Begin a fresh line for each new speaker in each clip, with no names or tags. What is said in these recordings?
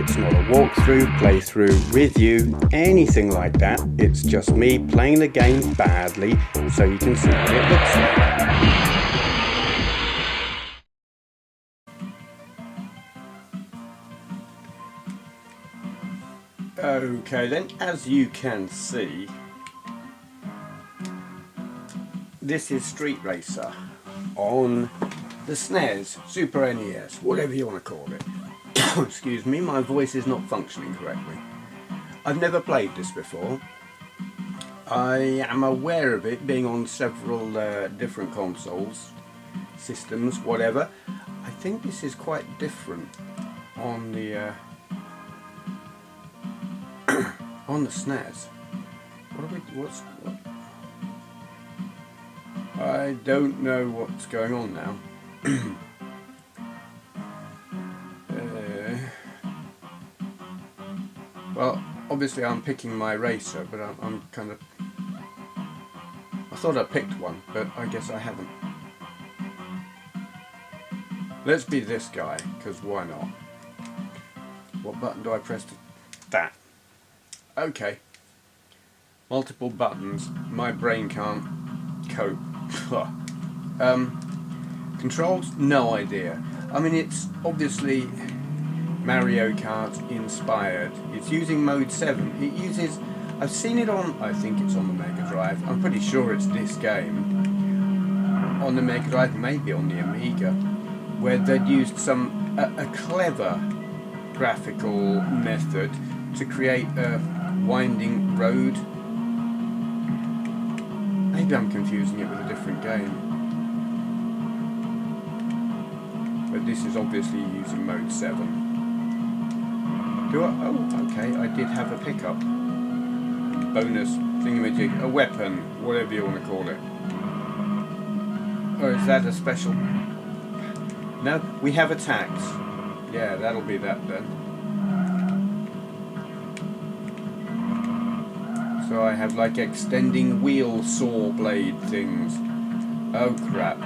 It's not a walkthrough, playthrough, review, anything like that. It's just me playing the game badly so you can see what it looks like. Okay then, as you can see, this is Street Racer on the SNES, Super NES, whatever you want to call it. Excuse me, my voice is not functioning correctly. I've never played this before. I am aware of it being on several different consoles, systems, whatever. I think this is quite different on the on the SNES. What? I don't know what's going on now. Well, obviously I'm picking my racer, but I'm kind of... I thought I picked one, but I guess I haven't. Let's be this guy, because why not? What button do I press to... That. Okay. Multiple buttons. My brain can't cope. Controls? No idea. I mean, it's obviously Mario Kart inspired. It's using mode 7. It uses... I've seen it on... I think it's on the Mega Drive. I'm pretty sure it's this game. On the Mega Drive, maybe on the Amiga, where they'd used a clever graphical method to create a winding road. Maybe I'm confusing it with a different game. But this is obviously using mode 7. Do I? Oh, okay, I did have a pickup. Bonus thingamajig, a weapon, whatever you want to call it. Or is that a special? No, we have attacks. Yeah, that'll be that then. So I have like extending wheel saw blade things. Oh crap.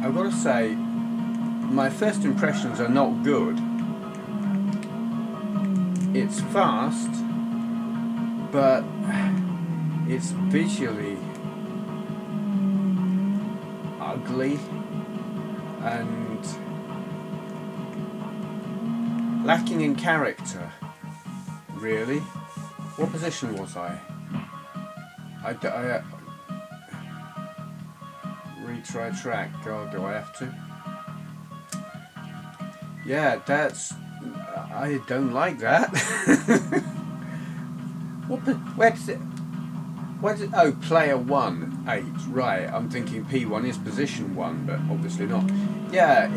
I've got to say, my first impressions are not good. It's fast, but it's visually ugly and lacking in character, really. What position was I? Retry track. God, do I have to? Yeah, that's... I don't like that. Where's it? Where's it? Oh, player 1, 8. Right, I'm thinking P1 is position 1, but obviously not. Yeah,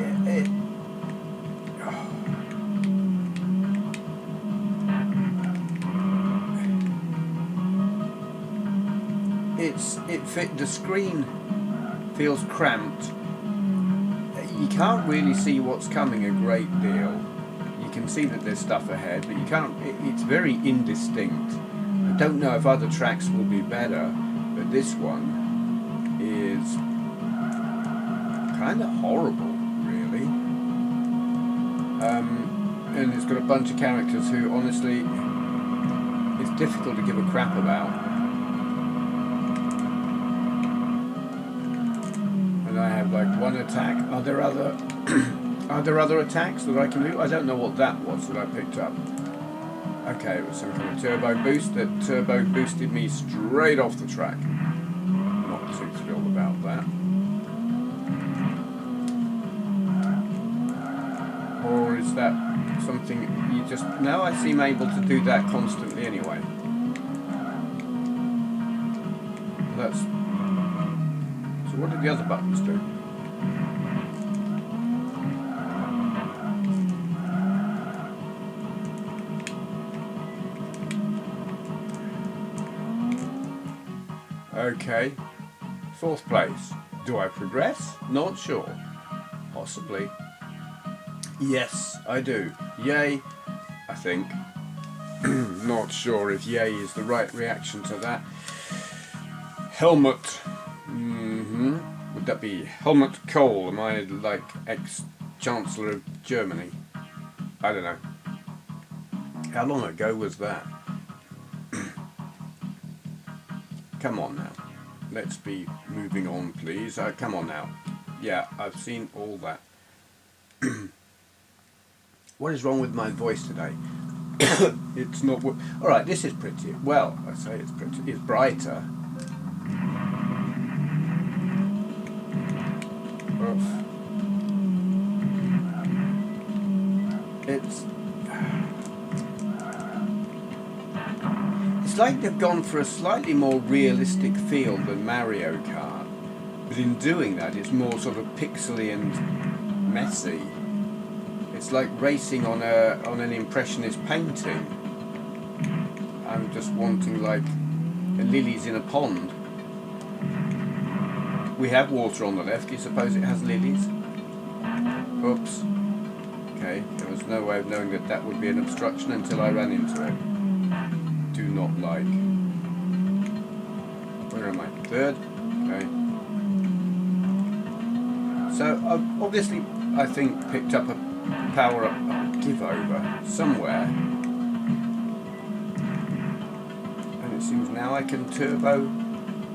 the screen feels cramped. You can't really see what's coming a great deal. You can see that there's stuff ahead, but you can't. It's very indistinct. I don't know if other tracks will be better, but this one is kind of horrible, really. And it's got a bunch of characters who, honestly, it's difficult to give a crap about. And I have like one attack. Are there other attacks that I can do? I don't know what that was that I picked up. Okay, it was some kind of turbo boost that turbo boosted me straight off the track. Not too thrilled about that. Or is that something you just... No, I seem able to do that constantly anyway. That's... So what did the other buttons do? Okay, 4th place. Do I progress? Not sure. Possibly. Yes, I do. Yay, I think. Not sure if yay is the right reaction to that. Helmut. Would that be Helmut Kohl? Am I like ex-Chancellor of Germany? I don't know. How long ago was that? Come on now. Let's be moving on, please. Come on now. Yeah, I've seen all that. What is wrong with my voice today? It's not... Alright, this is pretty. Well, I say it's pretty. It's brighter. It's like they've gone for a slightly more realistic feel than Mario Kart, but in doing that it's more sort of pixely and messy. It's like racing on an impressionist painting. I'm just wanting like lilies in a pond. We have water on the left. Do you suppose it has lilies? Oops. Okay, there was no way of knowing that that would be an obstruction until I ran into it. Do not like. Where am I? Third? Okay. So, I've obviously, I think, picked up a power-up give over somewhere. And it seems now I can turbo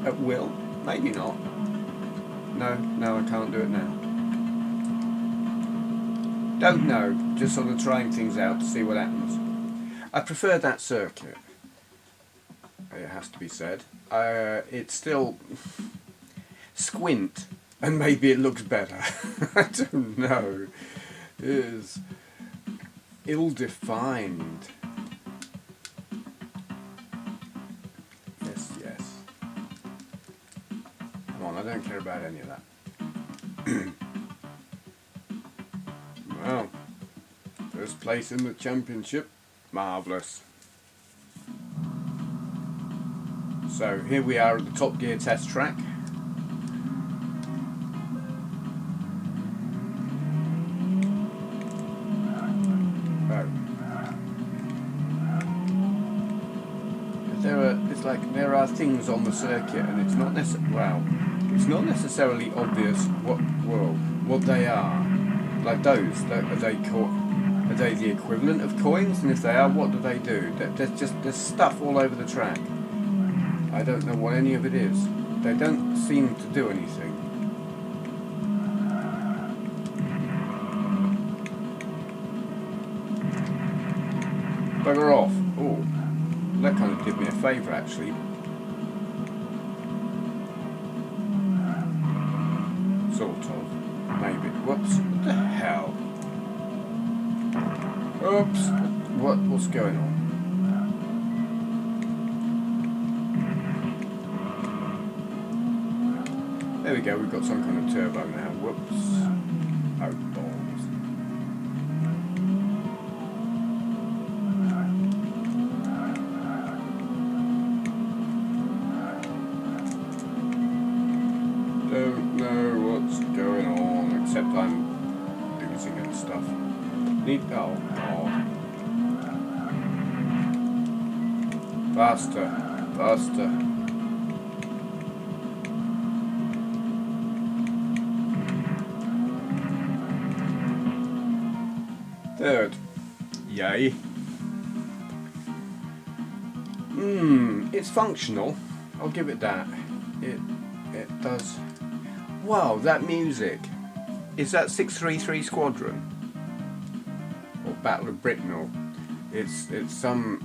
at will. Maybe not. No, I can't do it now. Don't know, just sort of trying things out to see what happens. I prefer that circuit, it has to be said. It's still squint, and maybe it looks better. I don't know. It is ill-defined. Yes. Come on, I don't care about any of that. Well, first place in the championship, marvellous. So here we are at the Top Gear test track. There are things on the circuit, and it's not necessarily obvious what they are. Like those, are they the equivalent of coins? And if they are, what do they do? There's stuff all over the track. I don't know what any of it is. They don't seem to do anything. Bugger off. Oh, that kind of did me a favour actually. Sort of. Maybe. Whoops. What the hell? Oops. What's going on? There we go, we've got some kind of turbo now. Whoops. Oh, balls. Don't know what's going on, except I'm losing and stuff. Oh, God. Faster. Third. Yay. It's functional. I'll give it that. It does. Wow, that music. Is that 633 Squadron? Or Battle of Britain, or it's some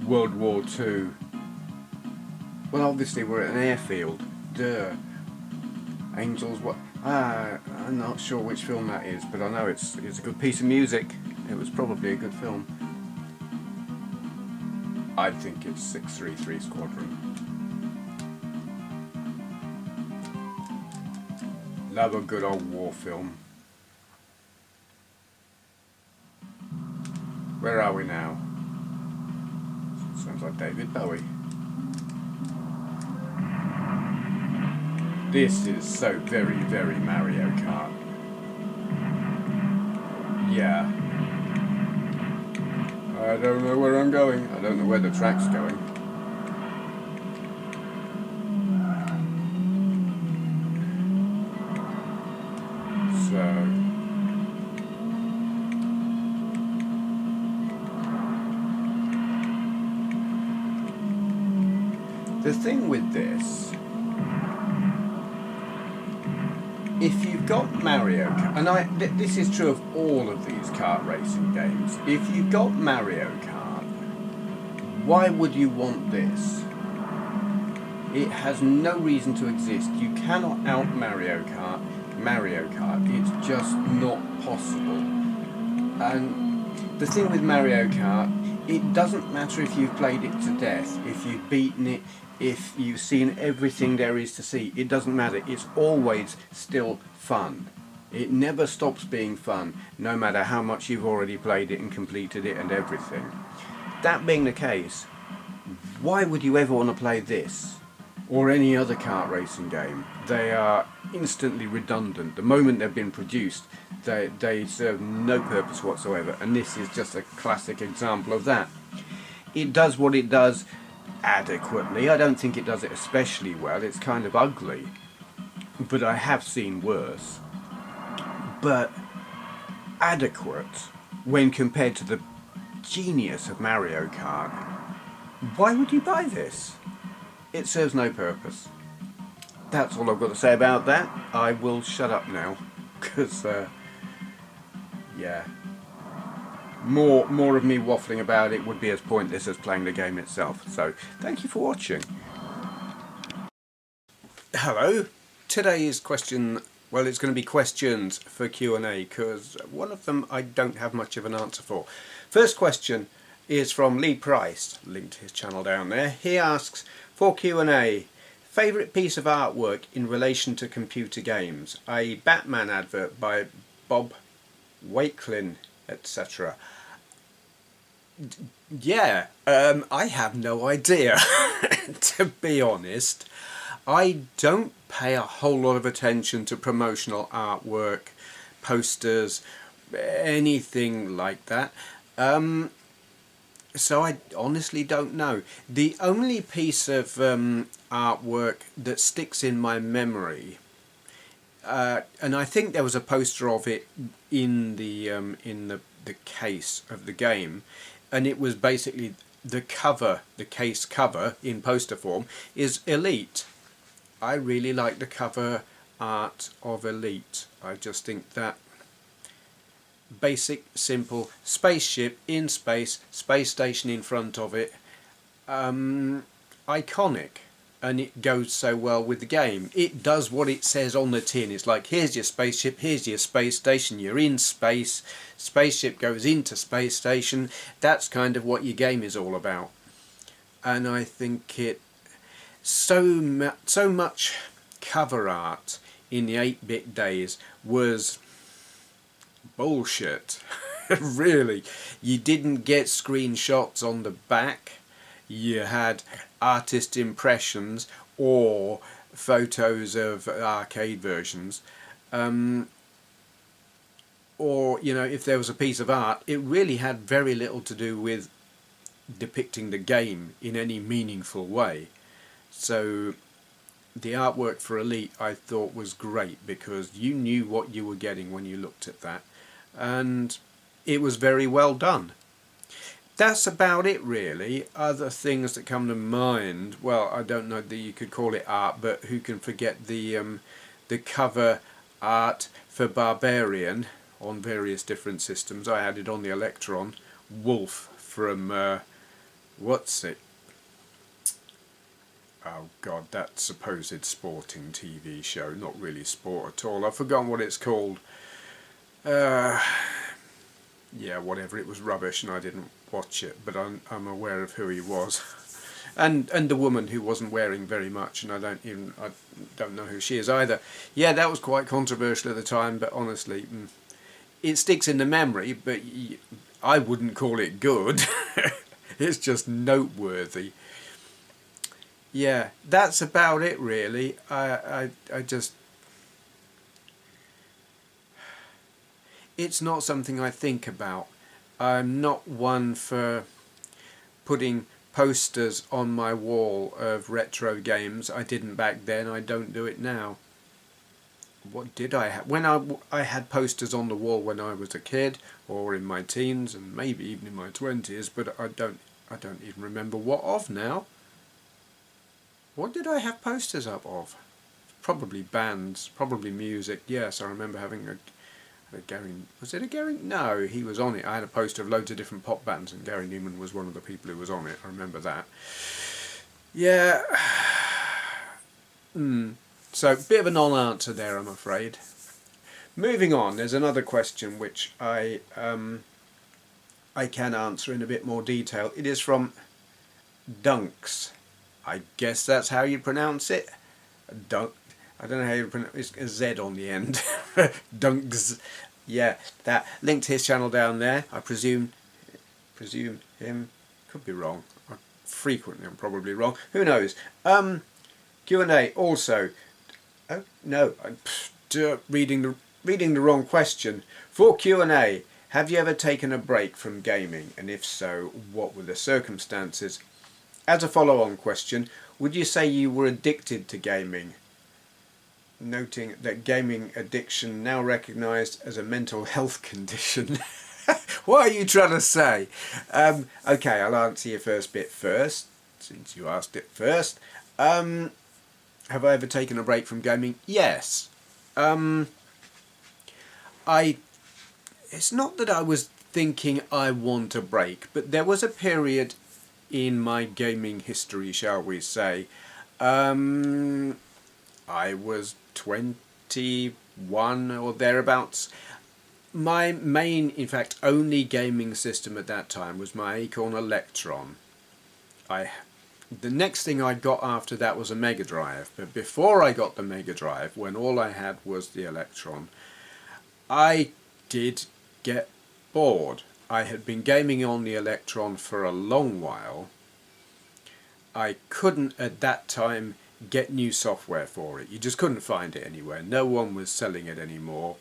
World War II. Well, obviously we're at an airfield. Duh. Angels, what? I'm not sure which film that is, but I know it's a good piece of music. It was probably a good film. I think it's 633 Squadron. Love a good old war film. Where are we now? Sounds like David Bowie. This is so very, very Mario Kart. Yeah. I don't know where I'm going. I don't know where the track's going. The thing with this, if you've got Mario Kart, and this is true of all of these kart racing games, if you've got Mario Kart, why would you want this? It has no reason to exist. You cannot out Mario Kart. It's just not possible. And the thing with Mario Kart, it doesn't matter if you've played it to death, if you've beaten it, if you've seen everything there is to see. It doesn't matter. It's always still fun. It never stops being fun, no matter how much you've already played it and completed it and everything. That being the case, why would you ever want to play this or any other kart racing game? They are instantly redundant. The moment they've been produced, they serve no purpose whatsoever, and this is just a classic example of that. It does what it does adequately. I don't think it does it especially well. It's kind of ugly, but I have seen worse. But adequate when compared to the genius of Mario Kart. Why would you buy this? It serves no purpose. That's all I've got to say about that. I will shut up now, because yeah, more of me waffling about it would be as pointless as playing the game itself. So thank you for watching. Hello. Today's question, well, it's going to be questions for Q&A, because one of them I don't have much of an answer for. First question is from Lee Price, linked to his channel down there. He asks, for Q&A, favourite piece of artwork in relation to computer games? A Batman advert by Bob Wakelin, etc. Yeah, I have no idea, to be honest. I don't pay a whole lot of attention to promotional artwork, posters, anything like that. So I honestly don't know. The only piece of artwork that sticks in my memory, and I think there was a poster of it in the case of the game, and it was basically the cover, the case cover in poster form, is Elite. I really like the cover art of Elite. I just think that basic, simple spaceship in space, space station in front of it, iconic, and it goes so well with the game. It does what it says on the tin. It's like, here's your spaceship, here's your space station, you're in space, spaceship goes into space station. That's kind of what your game is all about. And I think it so much cover art in the 8-bit days was bullshit. Really, you didn't get screenshots on the back. You had artist impressions or photos of arcade versions, or, you know, if there was a piece of art, it really had very little to do with depicting the game in any meaningful way. So the artwork for Elite I thought was great, because you knew what you were getting when you looked at that, and it was very well done. That's about it really. Other things that come to mind, well, I don't know that you could call it art, but who can forget the cover art for Barbarian on various different systems. I had it on the Electron. Wolf from what's it? Oh God, that supposed sporting TV show. Not really sport at all. I've forgotten what it's called. Yeah, whatever. It was rubbish, and I didn't watch it. But I'm aware of who he was, and the woman who wasn't wearing very much, and I don't know who she is either. Yeah, that was quite controversial at the time. But honestly, it sticks in the memory. But I wouldn't call it good. It's just noteworthy. Yeah, that's about it really. I just, it's not something I think about. I'm not one for putting posters on my wall of retro games. I didn't back then, I don't do it now. What did I have? When I had posters on the wall when I was a kid, or in my teens, and maybe even in my 20s, but I don't even remember what of now. What did I have posters up of? Probably bands, probably music. Yes, I remember having a Gary... Was it a Gary? No, he was on it. I had a poster of loads of different pop bands, and Gary Newman was one of the people who was on it. I remember that. Yeah. So, bit of a non-answer there, I'm afraid. Moving on, there's another question which I can answer in a bit more detail. It is from Dunkz. I guess that's how you pronounce it. I don't know how you pronounce it. It's a Z on the end. Dunkz. Yeah, that linked to his channel down there. I presume him. Could be wrong. Frequently, I'm probably wrong. Who knows? Q&A also. Oh no, I'm reading the wrong question. For Q&A, have you ever taken a break from gaming, and if so, what were the circumstances? As a follow-on question, would you say you were addicted to gaming? Noting that gaming addiction now recognised as a mental health condition. What are you trying to say? Okay, I'll answer your first bit first, since you asked it first. Have I ever taken a break from gaming? Yes. It's not that I was thinking I want a break, but there was a period in my gaming history, shall we say. I was 21 or thereabouts. My main, in fact, only gaming system at that time was my Acorn Electron. The next thing I got after that was a Mega Drive, but before I got the Mega Drive, when all I had was the Electron, I did get bored. I had been gaming on the Electron for a long while. I couldn't at that time get new software for it. You just couldn't find it anywhere. No one was selling it anymore.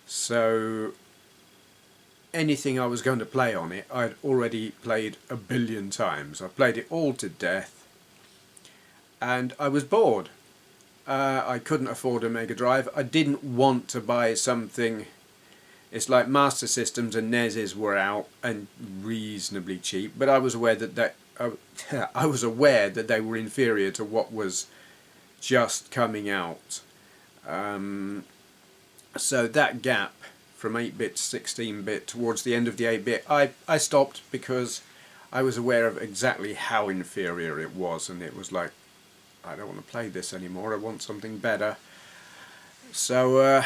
So anything I was going to play on it, I'd already played a billion times. I played it all to death, and I was bored. I couldn't afford a Mega Drive. I didn't want to buy something. It's like Master Systems and NESs were out and reasonably cheap, but I was aware that I was aware that they were inferior to what was just coming out. So that gap from 8-bit to 16-bit towards the end of the 8-bit, I stopped because I was aware of exactly how inferior it was, and it was like, I don't want to play this anymore, I want something better. So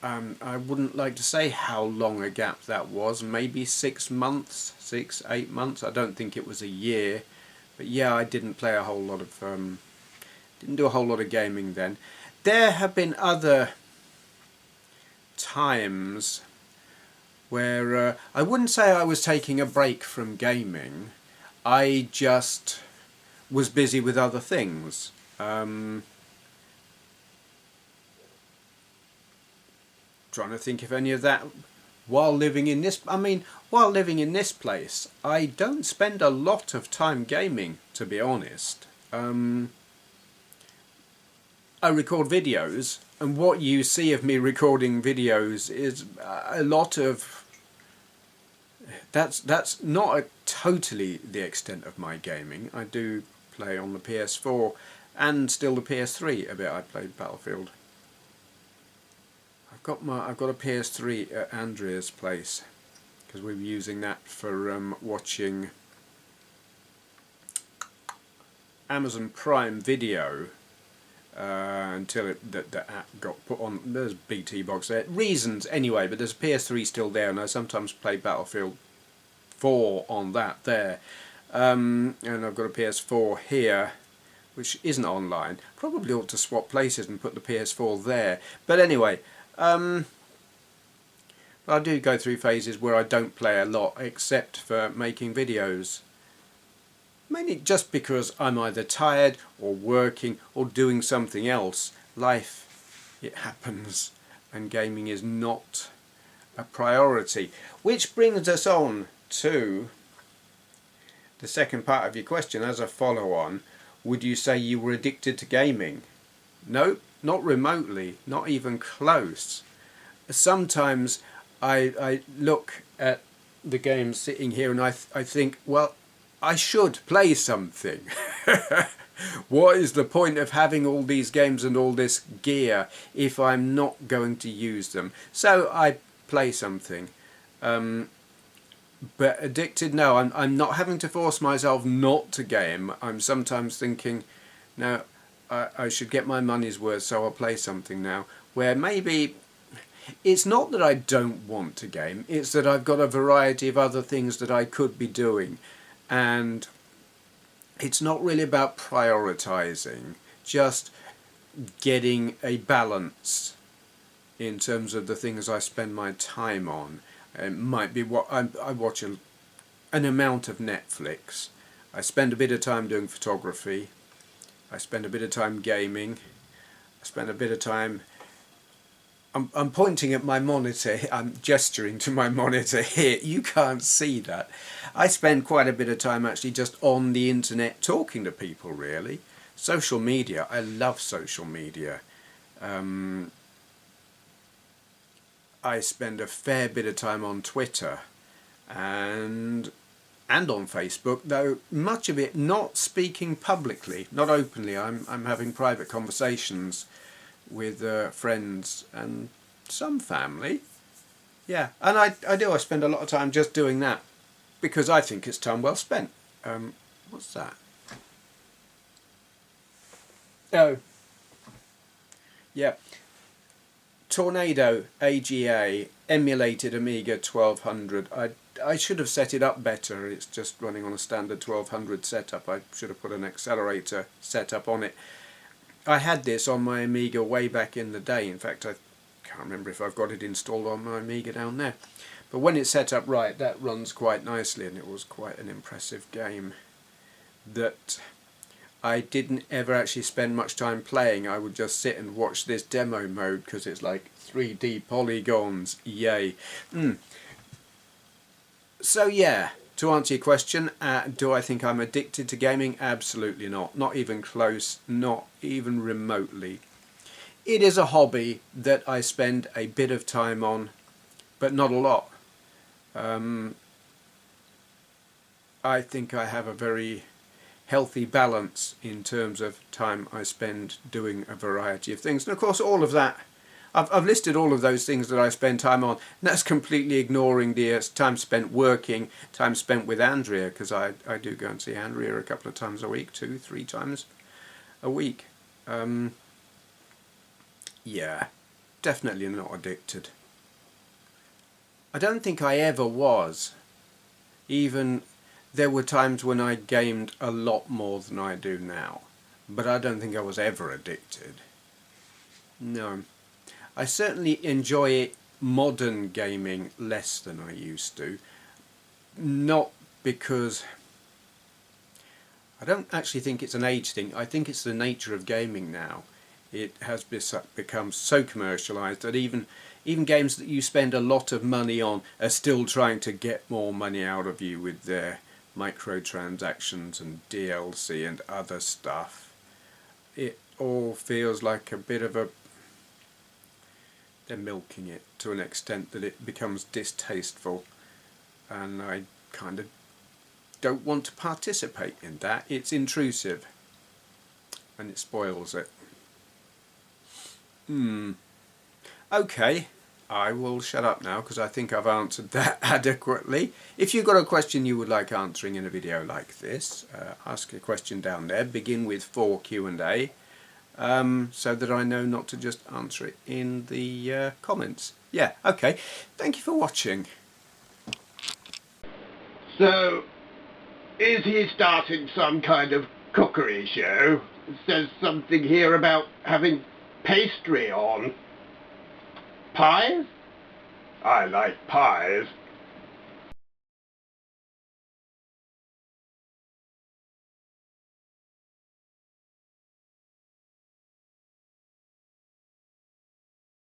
I wouldn't like to say how long a gap that was, maybe 6 months, 8 months, I don't think it was a year, but yeah, I didn't play a whole lot of, didn't do a whole lot of gaming then. There have been other times where I wouldn't say I was taking a break from gaming, I just was busy with other things. Trying to think if any of that while living in this, while living in this place, I don't spend a lot of time gaming, to be honest. I record videos, and what you see of me recording videos is a lot of... That's not totally the extent of my gaming. I do play on the PS4 and still the PS3 a bit. I played Battlefield. I've got a PS3 at Andrea's place because we were using that for watching Amazon Prime Video until the app got put on. There's a BT box there. Reasons anyway, but there's a PS3 still there, and I sometimes play Battlefield 4 on that there. And I've got a PS4 here, which isn't online. Probably ought to swap places and put the PS4 there. But anyway, I do go through phases where I don't play a lot, except for making videos. Mainly just because I'm either tired or working or doing something else. Life, it happens, and gaming is not a priority. Which brings us on to the second part of your question as a follow-on. Would you say you were addicted to gaming? No, not remotely, not even close. Sometimes I look at the game sitting here and I think, well, I should play something. What is the point of having all these games and all this gear if I'm not going to use them? So I play something. But addicted, no, I'm not having to force myself not to game. I'm sometimes thinking, no, I should get my money's worth, so I'll play something now. Where maybe it's not that I don't want to game, it's that I've got a variety of other things that I could be doing. And it's not really about prioritising, just getting a balance in terms of the things I spend my time on. It might be what I watch an amount of Netflix. I spend a bit of time doing photography. I spend a bit of time gaming. I spend a bit of time... I'm pointing at my monitor. I'm gesturing to my monitor here. You can't see that. I spend quite a bit of time actually just on the internet talking to people, really. Social media. I love social media. I spend a fair bit of time on Twitter and on Facebook, though much of it not speaking publicly, not openly. I'm having private conversations with friends and some family. Yeah, and I spend a lot of time just doing that because I think it's time well spent. What's that? Oh, yeah. Tornado AGA emulated Amiga 1200. I should have set it up better. It's just running on a standard 1200 setup. I should have put an accelerator setup on it. I had this on my Amiga way back in the day. In fact, I can't remember if I've got it installed on my Amiga down there. But when it's set up right, that runs quite nicely, and it was quite an impressive game that I didn't ever actually spend much time playing. I would just sit and watch this demo mode because it's like 3D polygons. Yay. So yeah, to answer your question, do I think I'm addicted to gaming? Absolutely not. Not even close, not even remotely. It is a hobby that I spend a bit of time on, but not a lot. I think I have a very healthy balance in terms of time I spend doing a variety of things. And of course all of that, I've listed all of those things that I spend time on, and that's completely ignoring the time spent working, time spent with Andrea, because I do go and see Andrea a couple of times a week, 2-3 times a week. Yeah, definitely not addicted. I don't think I ever was. Even there were times when I gamed a lot more than I do now, but I don't think I was ever addicted. No. I certainly enjoy modern gaming less than I used to. Not because... I don't actually think it's an age thing. I think it's the nature of gaming now. It has become so commercialised that even games that you spend a lot of money on are still trying to get more money out of you with their microtransactions and DLC and other stuff. It all feels like a bit of a... They're milking it to an extent that it becomes distasteful, and I kind of don't want to participate in that. It's intrusive and it spoils it. Okay, I will shut up now because I think I've answered that adequately. If you've got a question you would like answering in a video like this, ask a question down there. Begin with 4 Q&A. So that I know not to just answer it in the comments. Yeah, okay. Thank you for watching.
So, is he starting some kind of cookery show? It says something here about having pastry on. Pies? I like pies.